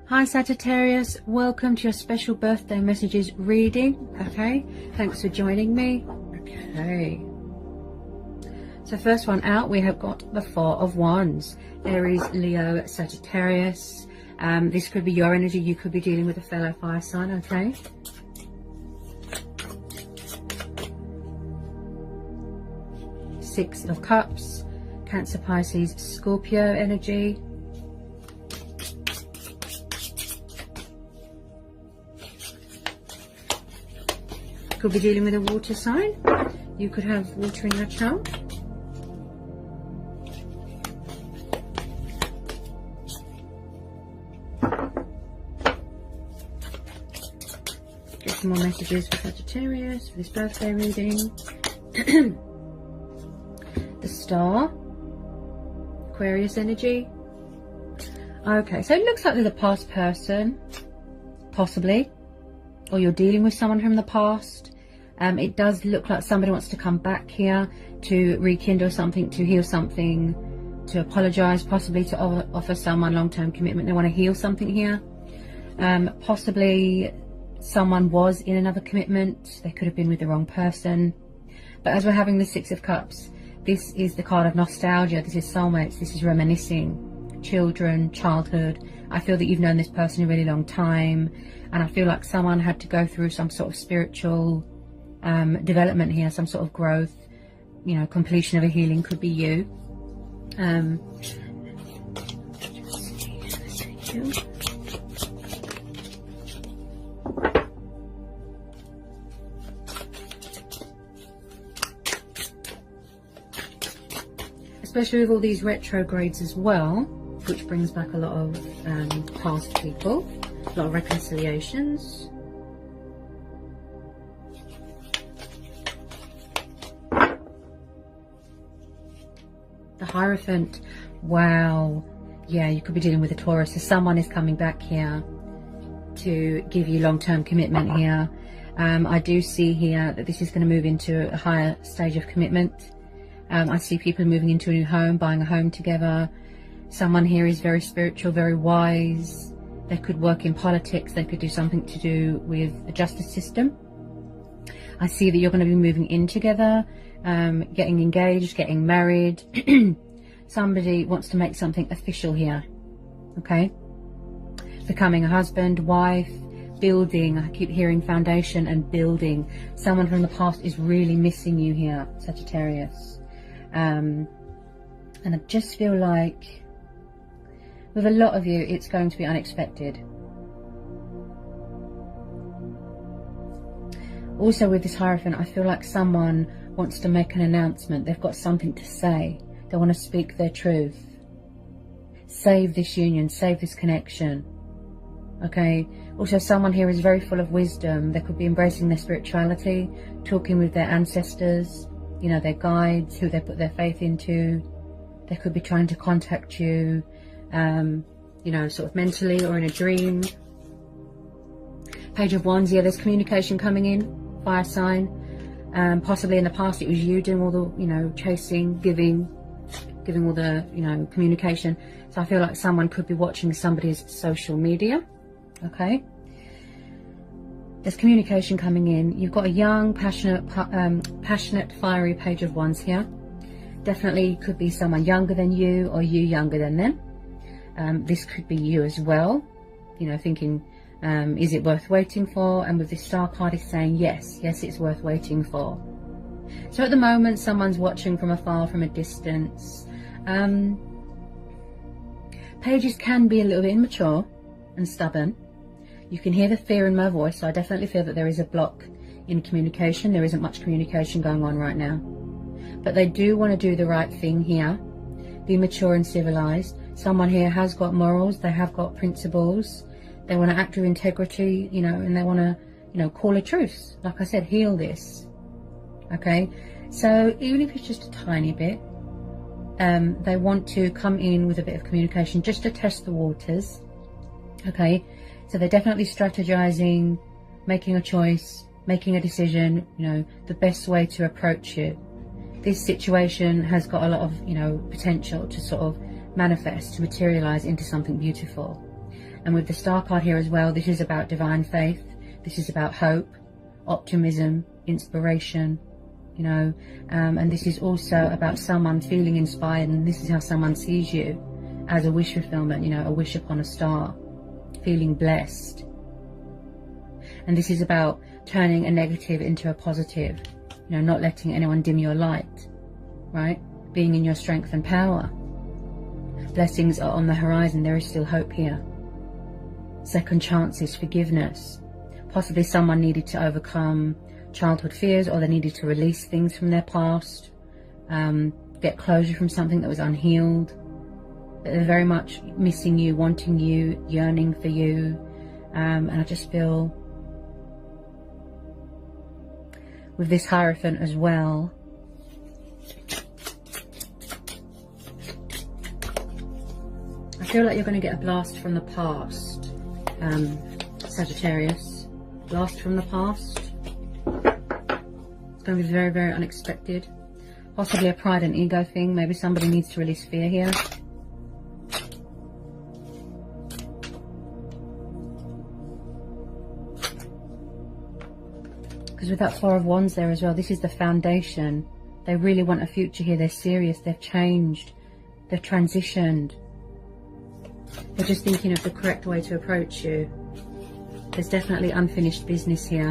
Hi Sagittarius, welcome to your special birthday messages reading. Okay, thanks for joining me. Okay, so first one out, we have got the Four of Wands. Aries, Leo, Sagittarius. This could be your energy. You could be dealing with a fellow fire sign. Okay, Six of Cups, Cancer, Pisces, Scorpio energy. Could be dealing with a water sign. You could have water in your chart. Get some more messages for Sagittarius for this birthday reading. The Star, Aquarius energy. Okay, so it looks like there's a past person, possibly, or you're dealing with someone from the past. It does look like somebody wants to come back here to rekindle something, to heal something, to apologize, possibly to offer someone long-term commitment. They want to heal something here. Possibly someone was in another commitment. They could have been with the wrong person. But as we're having the Six of Cups, this is the card of nostalgia. This is soulmates. This is reminiscing. Children, childhood. I feel that you've known this person a really long time. And I feel like someone had to go through some sort of spiritual development here, some sort of growth, you know, completion of a healing. Could be you. Especially with all these retrogrades as well, which brings back a lot of past people, a lot of reconciliations. The Hierophant. Wow. Yeah, you could be dealing with a Taurus. So someone is coming back here to give you long-term commitment here. I do see here that this is going to move into a higher stage of commitment. I see people moving into a new home, buying a home together. Someone here is very spiritual, very wise. They could work in politics. They could do something to do with the justice system. I see that you're going to be moving in together, getting engaged, getting married. Somebody wants to make something official here. Okay? Becoming a husband, wife, building. I keep hearing foundation and building. Someone from the past is really missing you here, Sagittarius. And I just feel like with a lot of you, it's going to be unexpected. Also with this Hierophant, I feel like someone wants to make an announcement. They've got something to say. They want to speak their truth. Save this union, save this connection. Okay? Also, someone here is very full of wisdom. They could be embracing their spirituality, talking with their ancestors, you know, their guides, who they put their faith into. They could be trying to contact you, you know, sort of mentally or in a dream. Page of Wands, yeah, there's communication coming in, fire sign. Possibly in the past it was you doing all the, you know, chasing, giving all the, you know, communication. So I feel like someone could be watching somebody's social media. Okay. There's communication coming in. You've got a young, passionate, fiery Page of Wands here. Definitely could be someone younger than you or you younger than them. This could be you as well. You know, thinking, is it worth waiting for? And with this Star card is saying yes, it's worth waiting for. So at the moment, someone's watching from afar, from a distance. Pages can be a little bit immature and stubborn. You can hear the fear in my voice, so I definitely feel that there is a block in communication. There isn't much communication going on right now. But they do want to do the right thing here. Be mature and civilized. Someone here has got morals. They have got principles. They want to act with integrity, you know, and they want to, you know, call a truce. Like I said, heal this. Okay? So even if it's just a tiny bit, they want to come in with a bit of communication just to test the waters. Okay? So they're definitely strategizing, making a choice, making a decision, you know, the best way to approach you. This situation has got a lot of, you know, potential to sort of manifest, to materialize into something beautiful. And with the star card here as well, this is about divine faith. This is about hope, optimism, inspiration, you know, and this is also about someone feeling inspired, and this is how someone sees you, as a wish fulfillment, you know, a wish upon a star, feeling blessed. And this is about turning a negative into a positive, you know, not letting anyone dim your light, right? Being in your strength and power. Blessings are on the horizon. There is still hope here. Second chances, forgiveness. Possibly someone needed to overcome childhood fears, or they needed to release things from their past, get closure from something that was unhealed. They're very much missing you, wanting you, yearning for you. And I just feel with this Hierophant as well, I feel like you're going to get a blast from the past, Sagittarius. Blast from the past. It's going to be very, very unexpected. Possibly a pride and ego thing. Maybe somebody needs to release fear here. Because with that Four of Wands there as well, this is the foundation. They really want a future here. They're serious. They've changed. They've transitioned. They're just thinking of the correct way to approach you. There's definitely unfinished business here.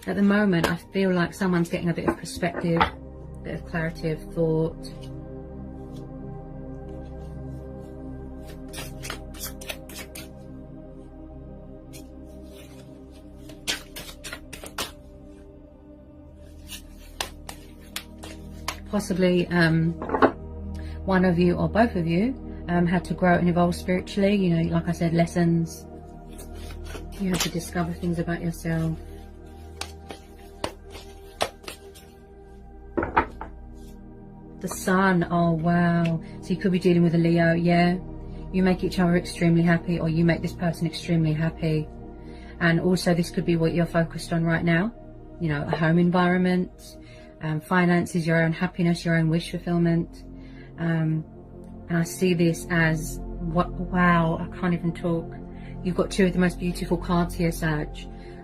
At the moment, I feel like someone's getting a bit of perspective, a bit of clarity of thought. Possibly one of you or both of you had to grow and evolve spiritually. You know, like I said, lessons. You have to discover things about yourself. The Sun, oh wow. So you could be dealing with a Leo, yeah. You make each other extremely happy, or you make this person extremely happy. And also this could be what you're focused on right now. You know, a home environment. Finances, your own happiness, your own wish fulfillment. And I see this as, wow, I can't even talk. You've got two of the most beautiful cards here, Sag.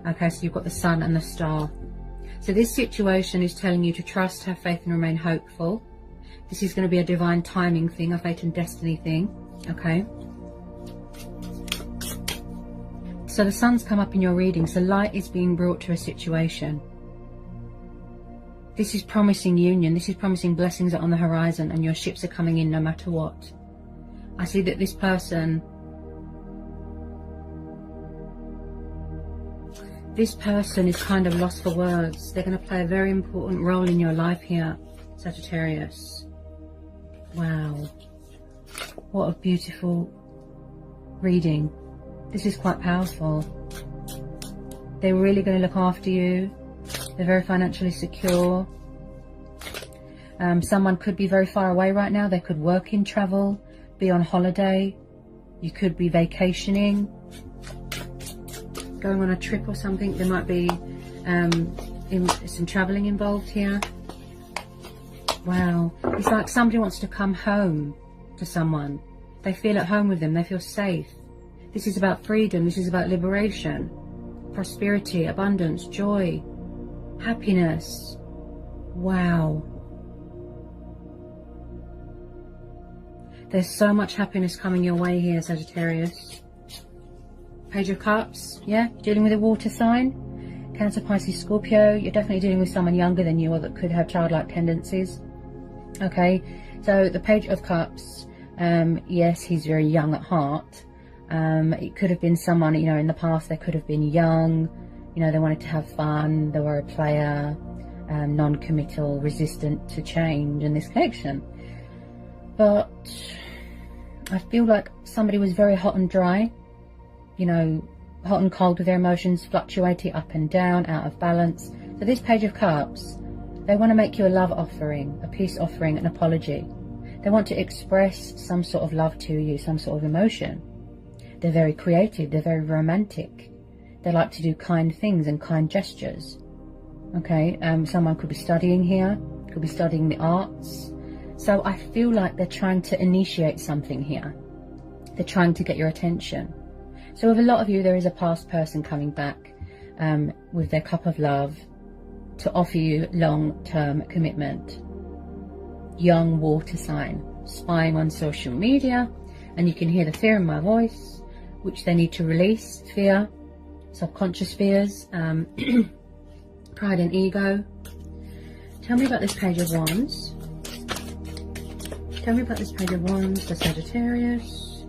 Okay, so you've got the Sun and the Star. So this situation is telling you to trust, have faith, and remain hopeful. This is going to be a divine timing thing, a fate and destiny thing. Okay. So the Sun's come up in your reading. So light is being brought to a situation. This is promising union. This is promising blessings are on the horizon, and your ships are coming in no matter what. I see that this person is kind of lost for words. They're going to play a very important role in your life here, Sagittarius. Wow. What a beautiful reading. This is quite powerful. They're really going to look after you. They're very financially secure. Someone could be very far away right now. They could work in travel, be on holiday. You could be vacationing, going on a trip or something. There might be some traveling involved here. Wow. It's like somebody wants to come home to someone. They feel at home with them. They feel safe. This is about freedom. This is about liberation, prosperity, abundance, joy, happiness. Wow. There's so much happiness coming your way here, Sagittarius. Page of Cups. Yeah, you're dealing with a water sign. Cancer, Pisces, Scorpio. You're definitely dealing with someone younger than you, or that could have childlike tendencies. Okay, so the Page of Cups. Yes, he's very young at heart. It could have been someone, you know, in the past they could have been young. You know, they wanted to have fun. They were a player, non-committal, resistant to change in this connection. But I feel like somebody was very hot and dry, you know, hot and cold with their emotions, fluctuating up and down, out of balance. So this Page of Cups, they want to make you a love offering, a peace offering, an apology. They want to express some sort of love to you, some sort of emotion. They're very creative, they're very romantic. They like to do kind things and kind gestures. Okay, someone could be studying here, Could be studying the arts. So I feel like they're trying to initiate something here. They're trying to get your attention. So with a lot of you, there is a past person coming back with their cup of love to offer you long-term commitment. Young water sign, spying on social media, and you can hear the fear in my voice, which they need to release. Fear, subconscious fears, pride and ego. Tell me about this Page of Wands. Tell me about this Page of Wands for Sagittarius.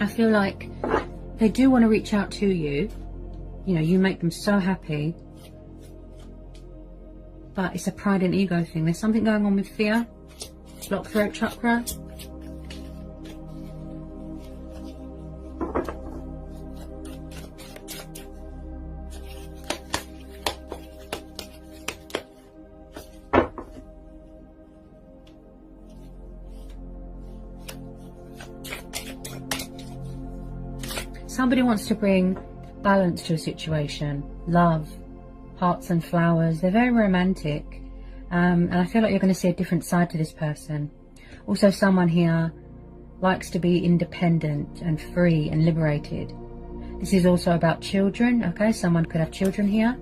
I feel like they do want to reach out to you. You know, you make them so happy. But it's a pride and ego thing. There's something going on with fear. Blocked throat chakra. Somebody wants to bring balance to a situation, love, hearts and flowers. They're very romantic, and I feel like you're going to see a different side to this person. Also, someone here likes to be independent and free and liberated. This is also about children, okay? Someone could have children here.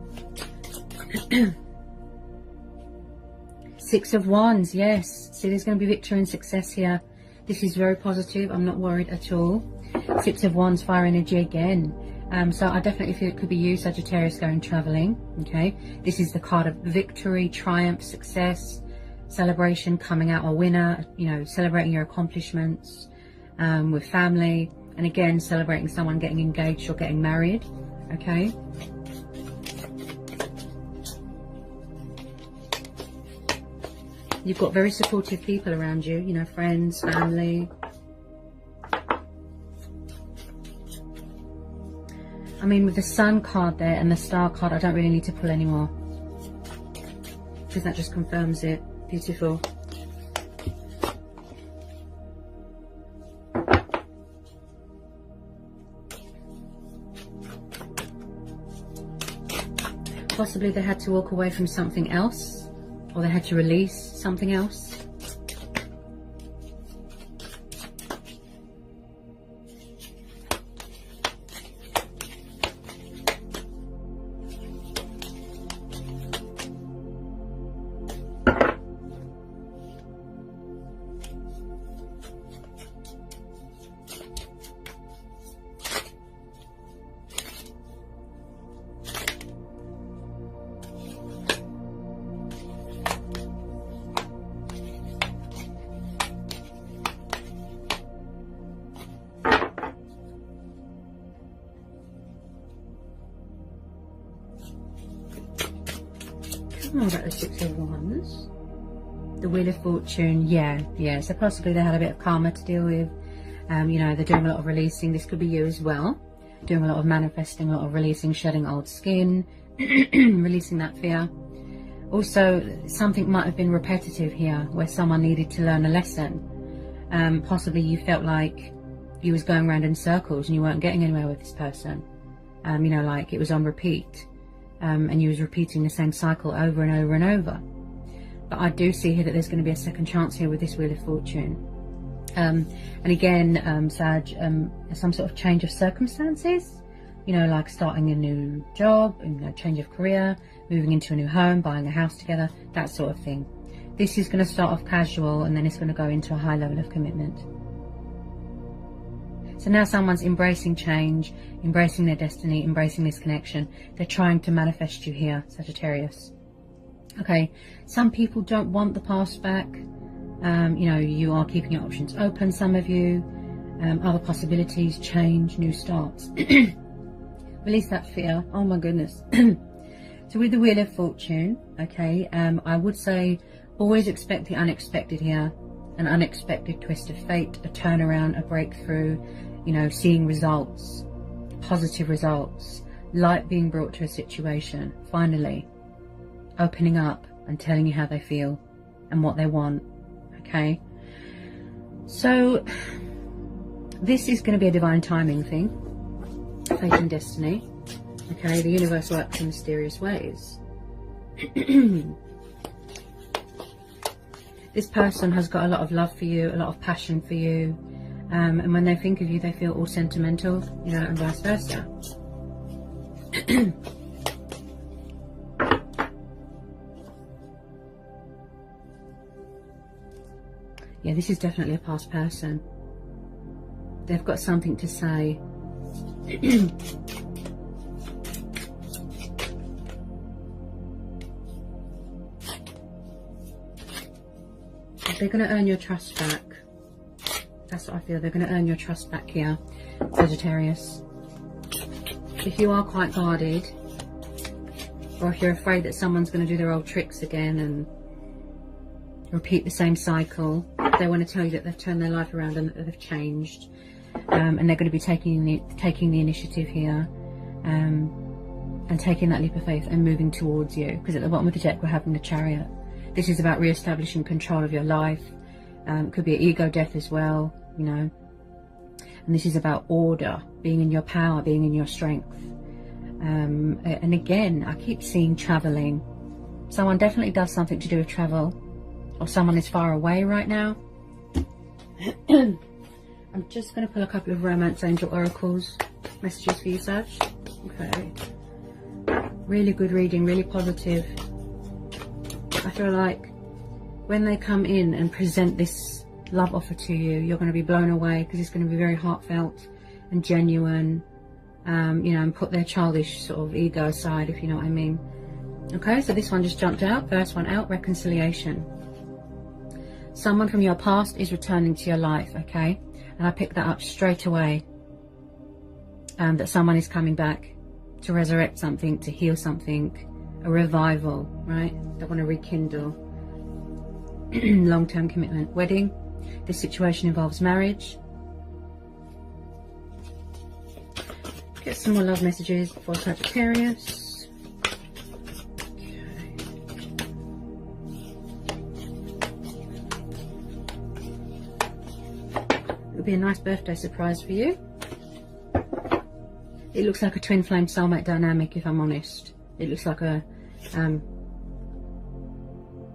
Six of Wands, yes. See, there's going to be victory and success here. This is very positive. I'm not worried at all. Six of Wands, fire energy again. So I definitely feel it could be you, Sagittarius, going traveling. Okay, this is the card of victory, triumph, success, celebration, coming out a winner. You know, celebrating your accomplishments with family, and again celebrating someone getting engaged or getting married. Okay. You've got very supportive people around you. You know, friends, family. I mean, with the Sun card there and the Star card, I don't really need to pull anymore, because that just confirms it. Beautiful. Possibly they had to walk away from something else, or they had to release something else. What about the Six of Wands? The Wheel of Fortune, yeah. So possibly they had a bit of karma to deal with. You know, they're doing a lot of releasing. This could be you as well. Doing a lot of manifesting, a lot of releasing, shedding old skin, releasing that fear. Also, something might have been repetitive here, where someone needed to learn a lesson. Possibly you felt like you was going around in circles and you weren't getting anywhere with this person. You know, like it was on repeat. And you was repeating the same cycle over and over and over. But I do see here that there's going to be a second chance here with this Wheel of Fortune. And again, Sag, some sort of change of circumstances, you know, like starting a new job, you know, change of career, moving into a new home, buying a house together, that sort of thing. This is going to start off casual, and then it's going to go into a high level of commitment. So now someone's embracing change, embracing their destiny, embracing this connection. They're trying to manifest you here, Sagittarius. Okay, some people don't want the past back. You know, you are keeping your options open, some of you. Other possibilities, change, new starts. Release that fear. Oh my goodness. So with the Wheel of Fortune, okay, I would say always expect the unexpected here. An unexpected twist of fate, a turnaround, a breakthrough, you know, seeing results, positive results, light being brought to a situation, finally, opening up and telling you how they feel, and what they want. Okay, so this is going to be a divine timing thing, fate and destiny. Okay, the universe works in mysterious ways. This person has got a lot of love for you, a lot of passion for you, and when they think of you, they feel all sentimental, you know, and vice versa. Yeah, this is definitely a past person. They've got something to say. They're going to earn your trust back. That's what I feel. They're going to earn your trust back here, Sagittarius. If you are quite guarded, or if you're afraid that someone's going to do their old tricks again and repeat the same cycle, they want to tell you that they've turned their life around and that they've changed, and they're going to be taking the initiative here, and taking that leap of faith and moving towards you. Because at the bottom of the deck we're having the Chariot. This is about re-establishing control of your life. It could be an ego death as well, you know. And this is about order, being in your power, being in your strength. And again, I keep seeing traveling. Someone definitely does something to do with travel, or someone is far away right now. I'm just going to pull a couple of romance angel oracles messages for you, Sag. Okay. Really good reading, really positive. I feel like when they come in and present this love offer to you, you're going to be blown away, because it's going to be very heartfelt and genuine, you know, and put their childish sort of ego aside, if you know what I mean. Okay, so this one just jumped out. First one out, reconciliation. Someone from your past is returning to your life, okay? And I picked that up straight away, that someone is coming back to resurrect something, to heal something, a revival, right? They want to rekindle. Long-term commitment. Wedding. This situation involves marriage. Get some more love messages for Sagittarius. Okay. It'll be a nice birthday surprise for you. It looks like a twin flame soulmate dynamic, if I'm honest. It looks like a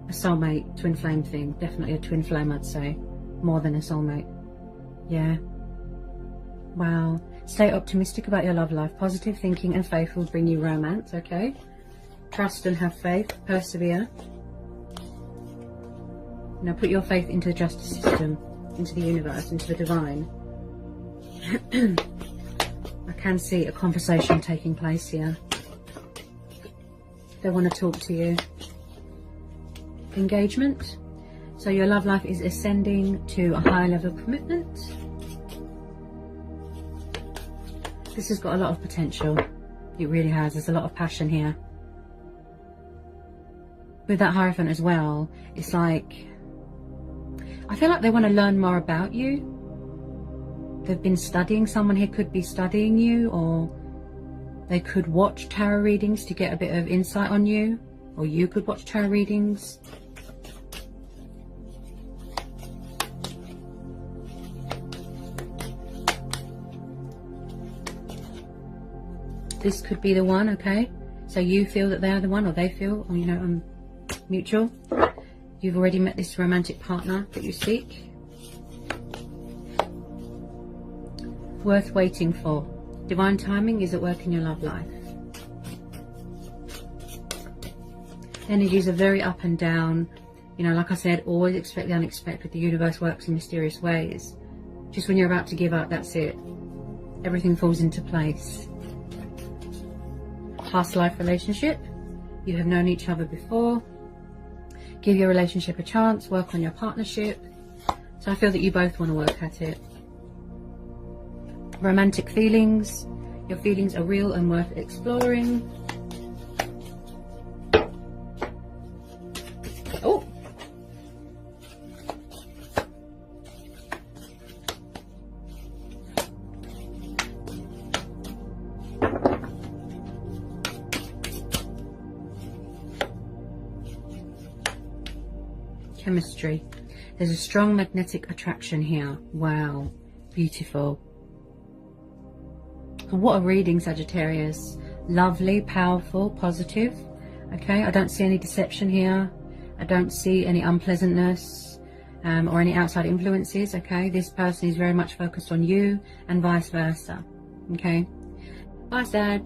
soulmate twin flame thing. Definitely a twin flame, I'd say, more than a soulmate. Yeah. Wow. Stay optimistic about your love life. Positive thinking and faith will bring you romance. Okay, trust and have faith. Persevere. Now put your faith into the justice system, into the universe, into the divine. I can see a conversation taking place here. They want to talk to you. Engagement. So your love life is ascending to a higher level of commitment. This has got a lot of potential. It really has. There's a lot of passion here. With that Hierophant as well, it's like, I feel like they want to learn more about you. They've been studying. Someone here could be studying you, or they could watch tarot readings to get a bit of insight on you, or you could watch tarot readings. This could be the one, okay? So you feel that they're the one, or they feel, or, you know, mutual. You've already met this romantic partner that you seek. Worth waiting for. Divine timing is at work in your love life. Energies are very up and down. You know, like I said, always expect the unexpected. The universe works in mysterious ways. Just when you're about to give up, that's it. Everything falls into place. Past life relationship. You have known each other before. Give your relationship a chance. Work on your partnership. So I feel that you both want to work at it. Romantic feelings. Your feelings are real and worth exploring. Oh! chemistry. There's a strong magnetic attraction here. Wow, beautiful. What a reading, Sagittarius. Lovely, powerful, positive. Okay, I don't see any deception here. I don't see any unpleasantness or any outside influences. Okay, this person is very much focused on you and vice versa. Okay, bye, Sag.